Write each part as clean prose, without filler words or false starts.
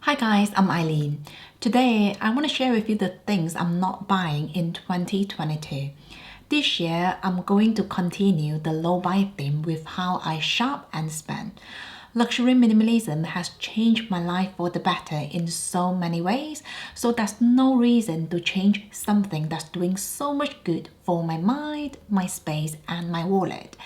Hi guys, I'm Eileen. Today, I want to share with you the things I'm not buying in 2022. This year, I'm going to continue the low buy theme with how I shop and spend. Luxury minimalism has changed my life for the better in so many ways, so there's no reason to change something that's doing so much good for my mind, my space, and my wallet.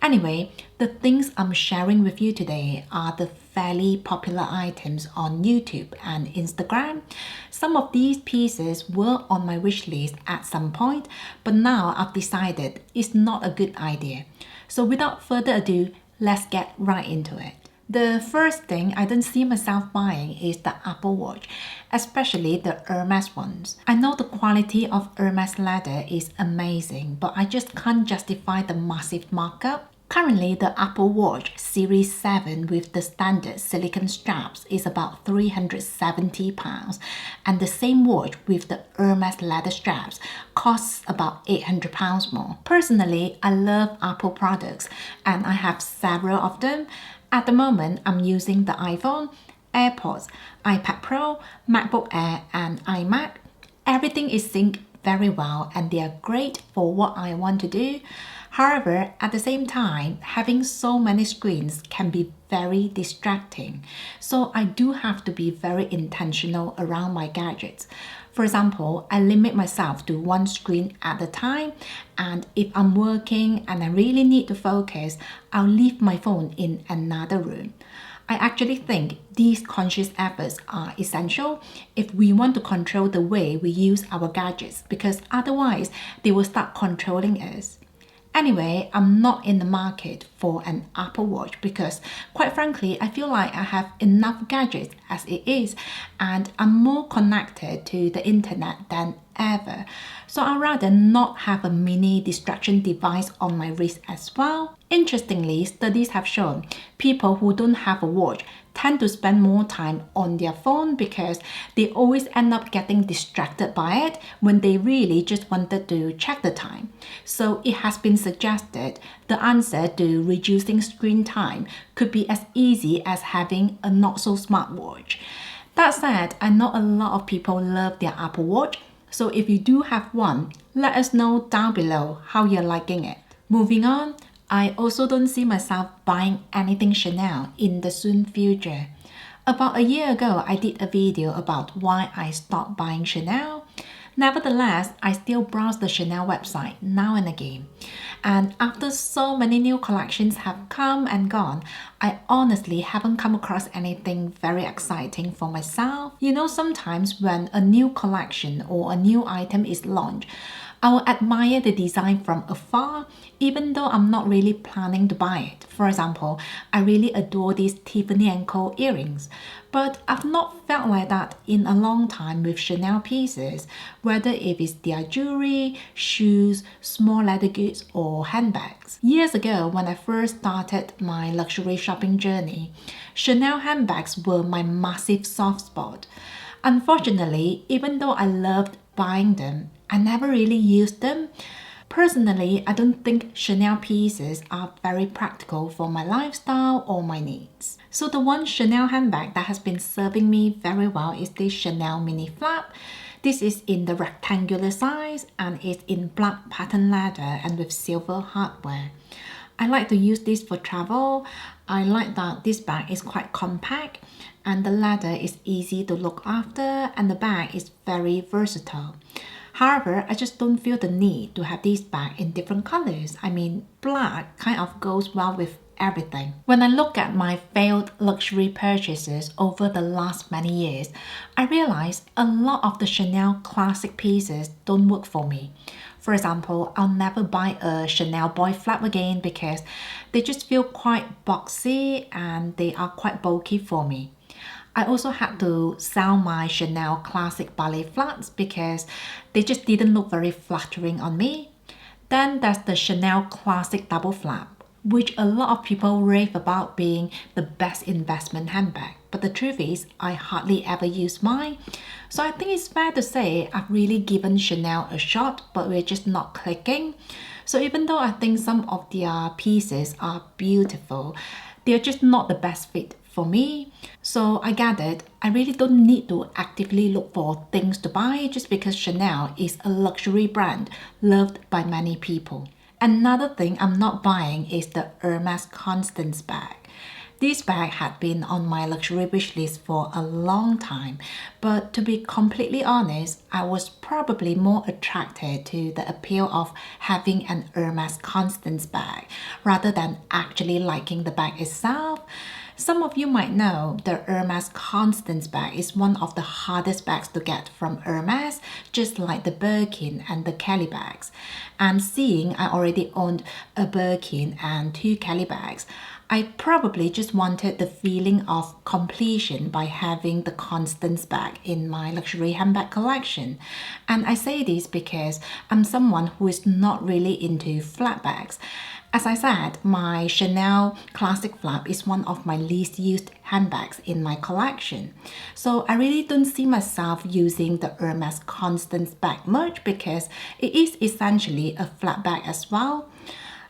Anyway, the things I'm sharing with you today are the fairly popular items on YouTube and Instagram. Some of these pieces were on my wish list at some point, but now I've decided it's not a good idea. So without further ado, let's get right into it. The first thing I don't see myself buying is the Apple Watch, especially the Hermes ones. I know the quality of Hermes leather is amazing, but I just can't justify the massive markup. Currently, the Apple Watch Series 7 with the standard silicone straps is about £370, and the same watch with the Hermes leather straps costs about £800 more. Personally, I love Apple products and I have several of them. At the moment, I'm using the iPhone, AirPods, iPad Pro, MacBook Air, and iMac. Everything is synced very well and they are great for what I want to do. However, at the same time, having so many screens can be very distracting. So I do have to be very intentional around my gadgets. For example, I limit myself to one screen at a time, and if I'm working and I really need to focus, I'll leave my phone in another room. I actually think these conscious efforts are essential if we want to control the way we use our gadgets, because otherwise they will start controlling us. Anyway, I'm not in the market for an Apple Watch because, quite frankly, I feel like I have enough gadgets as it is, and I'm more connected to the internet than ever. So I'd rather not have a mini distraction device on my wrist as well. Interestingly, studies have shown people who don't have a watch tend to spend more time on their phone because they always end up getting distracted by it when they really just wanted to check the time. So it has been suggested the answer to reducing screen time could be as easy as having a not so smart watch. That said, I know a lot of people love their Apple Watch, so if you do have one, let us know down below how you're liking it. Moving on, I also don't see myself buying anything Chanel in the soon future. About a year ago, I did a video about why I stopped buying Chanel. Nevertheless, I still browse the Chanel website now and again. And after so many new collections have come and gone, I honestly haven't come across anything very exciting for myself. You know, sometimes when a new collection or a new item is launched, I will admire the design from afar, even though I'm not really planning to buy it. For example, I really adore these Tiffany & Co earrings, but I've not felt like that in a long time with Chanel pieces, whether if it's their jewelry, shoes, small leather goods, or handbags. Years ago, when I first started my luxury shopping journey, Chanel handbags were my massive soft spot. Unfortunately, even though I loved buying them, I never really used them. Personally, I don't think Chanel pieces are very practical for my lifestyle or my needs. So the one Chanel handbag that has been serving me very well is this Chanel mini flap. This is in the rectangular size and it's in black pattern leather and with silver hardware. I like to use this for travel. I like that this bag is quite compact and the leather is easy to look after and the bag is very versatile. However, I just don't feel the need to have this bag in different colors. I mean, black kind of goes well with everything. When I look at my failed luxury purchases over the last many years, I realize a lot of the Chanel classic pieces don't work for me. For example, I'll never buy a Chanel boy flap again because they just feel quite boxy and they are quite bulky for me. I also had to sell my Chanel classic ballet flats because they just didn't look very flattering on me. Then there's the Chanel classic double flap, which a lot of people rave about being the best investment handbag. But the truth is, I hardly ever use mine. So I think it's fair to say I've really given Chanel a shot, but we're just not clicking. So even though I think some of their pieces are beautiful, they're just not the best fit for me. So I gathered I really don't need to actively look for things to buy just because Chanel is a luxury brand loved by many people. Another thing I'm not buying is the Hermes Constance bag. This bag had been on my luxury wish list for a long time, but to be completely honest, I was probably more attracted to the appeal of having an Hermes Constance bag rather than actually liking the bag itself. Some of you might know the Hermes Constance bag is one of the hardest bags to get from Hermes, just like the Birkin and the Kelly bags. And seeing I already owned a Birkin and two Kelly bags, I probably just wanted the feeling of completion by having the Constance bag in my luxury handbag collection. And I say this because I'm someone who is not really into flat bags. As I said, my Chanel Classic Flap is one of my least used handbags in my collection. So I really don't see myself using the Hermes Constance bag much because it is essentially a flat bag as well.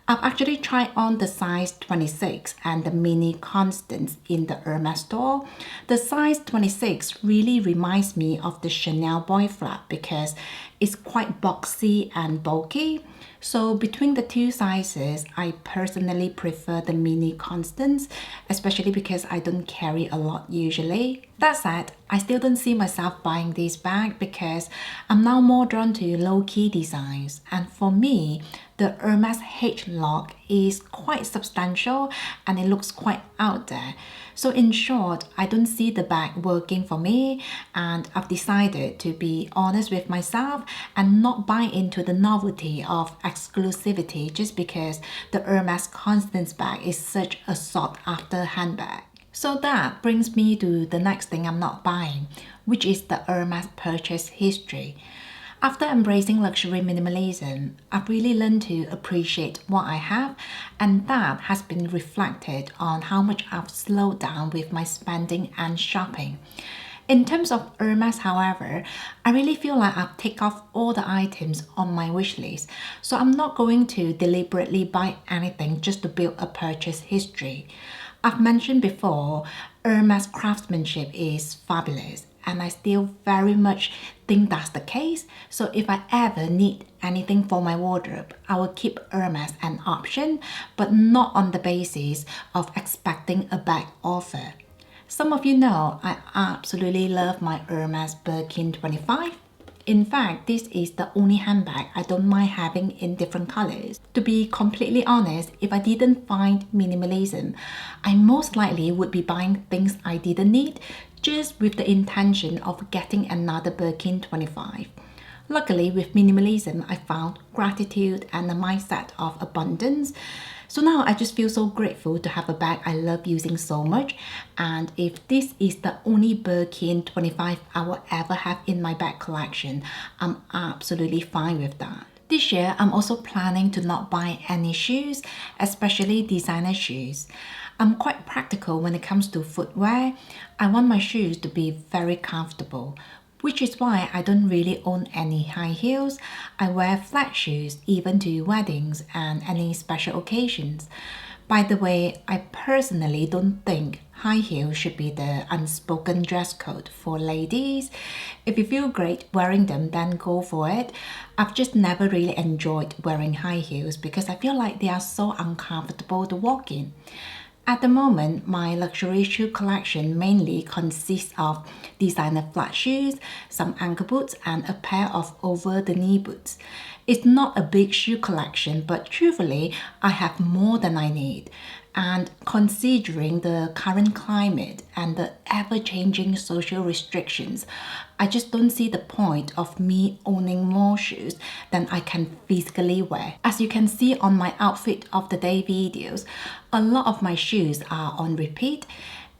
I've actually tried on the size 26 and the mini Constance in the Hermes store. The size 26 really reminds me of the Chanel boy flap because it's quite boxy and bulky. So between the two sizes, I personally prefer the mini Constance, especially because I don't carry a lot usually. That said, I still don't see myself buying this bag because I'm now more drawn to low-key designs. And for me, the Hermes H-Lock is quite substantial and it looks quite out there. So in short, I don't see the bag working for me, and I've decided to be honest with myself and not buy into the novelty of exclusivity just because the Hermes Constance bag is such a sought after handbag. So that brings me to the next thing I'm not buying, which is the Hermes purchase history. After embracing luxury minimalism, I've really learned to appreciate what I have, and that has been reflected on how much I've slowed down with my spending and shopping. In terms of Hermes, however, I really feel like I've ticked off all the items on my wish list, so I'm not going to deliberately buy anything just to build a purchase history. I've mentioned before, Hermes craftsmanship is fabulous, and I still very much think that's the case. So if I ever need anything for my wardrobe, I will keep Hermes an option, but not on the basis of expecting a bag offer. Some of you know I absolutely love my Hermes Birkin 25. In fact, this is the only handbag I don't mind having in different colors. To be completely honest, if I didn't find minimalism, I most likely would be buying things I didn't need just with the intention of getting another Birkin 25. Luckily, with minimalism, I found gratitude and a mindset of abundance. So now I just feel so grateful to have a bag I love using so much. And if this is the only Birkin 25 I will ever have in my bag collection, I'm absolutely fine with that. This year, I'm also planning to not buy any shoes, especially designer shoes. I'm quite practical when it comes to footwear. I want my shoes to be very comfortable, which is why I don't really own any high heels. I wear flat shoes even to weddings and any special occasions. By the way, I personally don't think high heels should be the unspoken dress code for ladies. If you feel great wearing them, then go for it. I've just never really enjoyed wearing high heels because I feel like they are so uncomfortable to walk in. At the moment, my luxury shoe collection mainly consists of designer flat shoes, some ankle boots, and a pair of over-the-knee boots. It's not a big shoe collection, but truthfully, I have more than I need. And considering the current climate and the ever-changing social restrictions, I just don't see the point of me owning more shoes than I can physically wear. As you can see on my outfit of the day videos, a lot of my shoes are on repeat.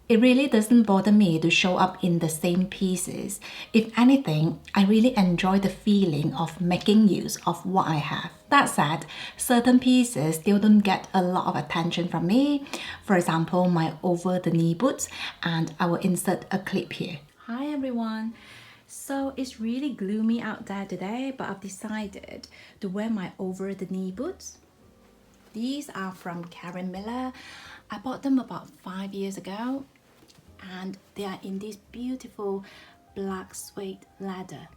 It really doesn't bother me to show up in the same pieces. If anything, I really enjoy the feeling of making use of what I have. That said, certain pieces still don't get a lot of attention from me. For example, my over-the-knee boots, and I will insert a clip here. Hi everyone. So it's really gloomy out there today, but I've decided to wear my over-the-knee boots. These are from Karen Miller. I bought them about 5 years ago. and they are in this beautiful black suede leather.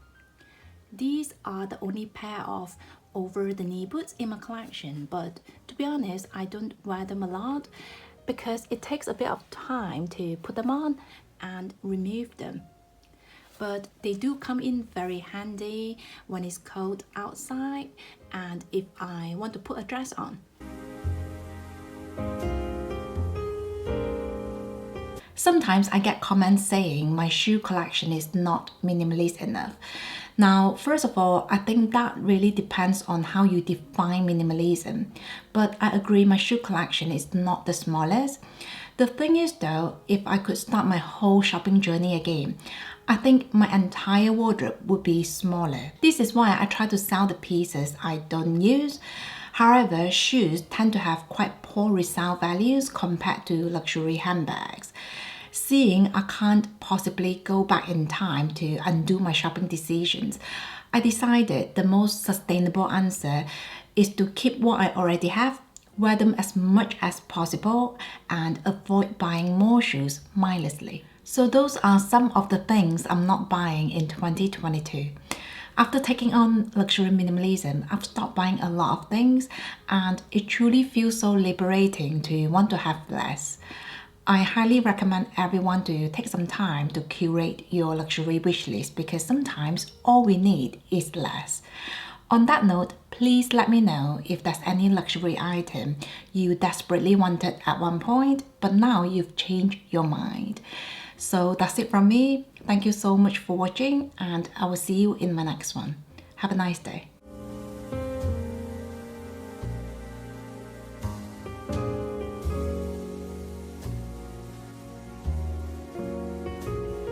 These are the only pair of over-the-knee boots in my collection, but to be honest, I don't wear them a lot because it takes a bit of time to put them on and remove them. But they do come in very handy when it's cold outside and if I want to put a dress on. Sometimes I get comments saying my shoe collection is not minimalist enough. Now, first of all, I think that really depends on how you define minimalism. But I agree my shoe collection is not the smallest. The thing is though, if I could start my whole shopping journey again, I think my entire wardrobe would be smaller. This is why I try to sell the pieces I don't use. However, shoes tend to have quite poor resale values compared to luxury handbags. Seeing I can't possibly go back in time to undo my shopping decisions, I decided the most sustainable answer is to keep what I already have, wear them as much as possible, and avoid buying more shoes mindlessly. So those are some of the things I'm not buying in 2022. After taking on luxury minimalism, I've stopped buying a lot of things and it truly feels so liberating to want to have less. I highly recommend everyone to take some time to curate your luxury wish list because sometimes all we need is less. On that note, please let me know if there's any luxury item you desperately wanted at one point, but now you've changed your mind. So that's it from me. Thank you so much for watching and I will see you in my next one. Have a nice day.